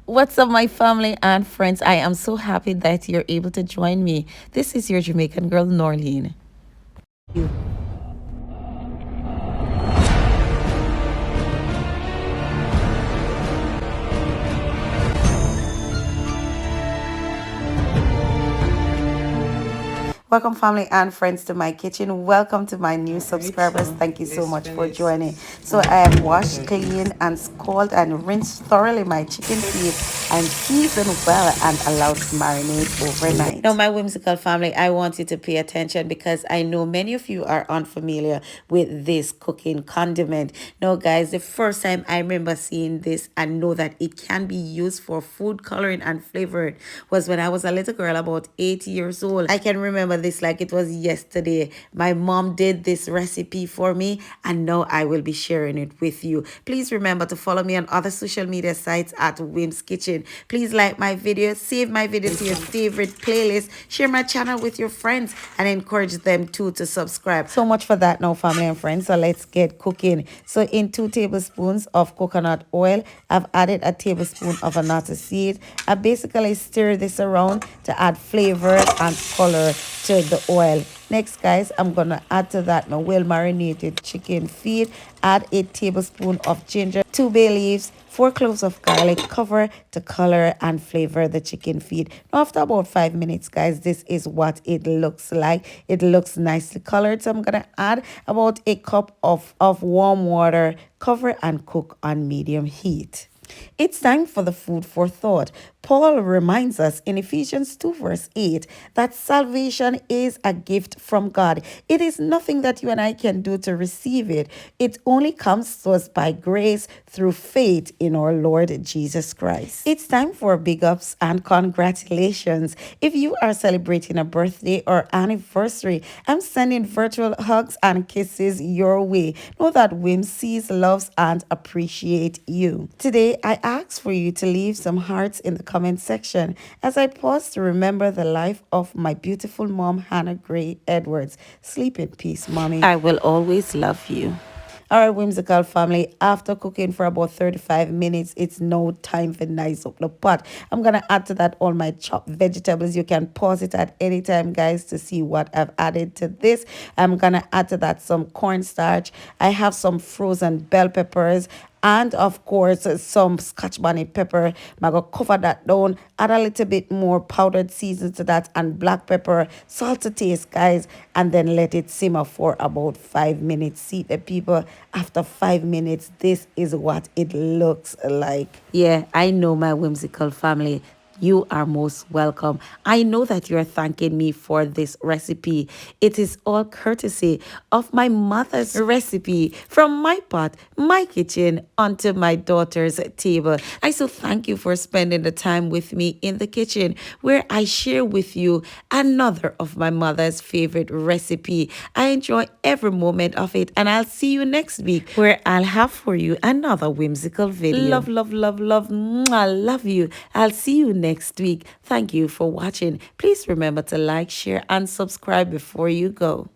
What's up, my family and friends? I am so happy that you're able to join me. This is your Jamaican girl, Norleen. Welcome, family and friends, to my kitchen. Welcome to my new subscribers. Thank you so much for joining. So I have washed, cleaned, and scalded and rinsed thoroughly my chicken feet and seasoned well and allowed to marinate overnight. Now, my whimsical family, I want you to pay attention because I know many of you are unfamiliar with this cooking condiment. Now, guys, the first time I remember seeing this and know that it can be used for food coloring and flavoring was when I was a little girl, about 8 years old. I can remember this like it was yesterday. My mom did this recipe for me and now I will be sharing it with you. Please remember to follow me on other social media sites at Wim's Kitchen. Please like my video, save my video to your favorite playlist, share my channel with your friends and encourage them too to subscribe. So much for that now, family and friends. So let's get cooking. So in 2 tablespoons of coconut oil, I've added a tablespoon of annatto seed. I basically stir this around to add flavor and color to the oil. Next, guys, I'm gonna add to that my well marinated chicken feet. Add 8 tablespoons of ginger, 2 bay leaves, 4 cloves of garlic. Cover to color and flavor the chicken feet. Now, after about 5 minutes, guys, this is what it looks like. It looks nicely colored. So I'm gonna add about a cup of warm water. Cover and cook on medium heat. It's time for the food for thought. Paul reminds us in Ephesians 2 verse 8 that salvation is a gift from God. It is nothing that you and I can do to receive it. It only comes to us by grace through faith in our Lord Jesus Christ. It's time for big ups and congratulations. If you are celebrating a birthday or anniversary, I'm sending virtual hugs and kisses your way. Know that Wim sees, loves, and appreciates you. Today, I ask for you to leave some hearts in the comment section as I pause to remember the life of my beautiful mom, Hannah Gray Edwards. Sleep in peace, mommy. I will always love you. All right, whimsical family, after cooking for about 35 minutes, it's now time for nice up the pot. I'm going to add to that all my chopped vegetables. You can pause it at any time, guys, to see what I've added to this. I'm going to add to that some cornstarch. I have some frozen bell peppers and of course some scotch bonnet pepper. I'm gonna cover that down, add a little bit more powdered season to that and black pepper, salt to taste, guys, and then let it simmer for about 5 minutes. See the people, after 5 minutes, this is what it looks like. Yeah, I know, my whimsical family. You are most welcome. I know that you're thanking me for this recipe. It is all courtesy of my mother's recipe from my pot, my kitchen, onto my daughter's table. I so thank you for spending the time with me in the kitchen where I share with you another of my mother's favorite recipe. I enjoy every moment of it and I'll see you next week where I'll have for you another whimsical video. Love, love, love, love. I love you. I'll see you next week. Thank you for watching. Please remember to like, share, and subscribe before you go.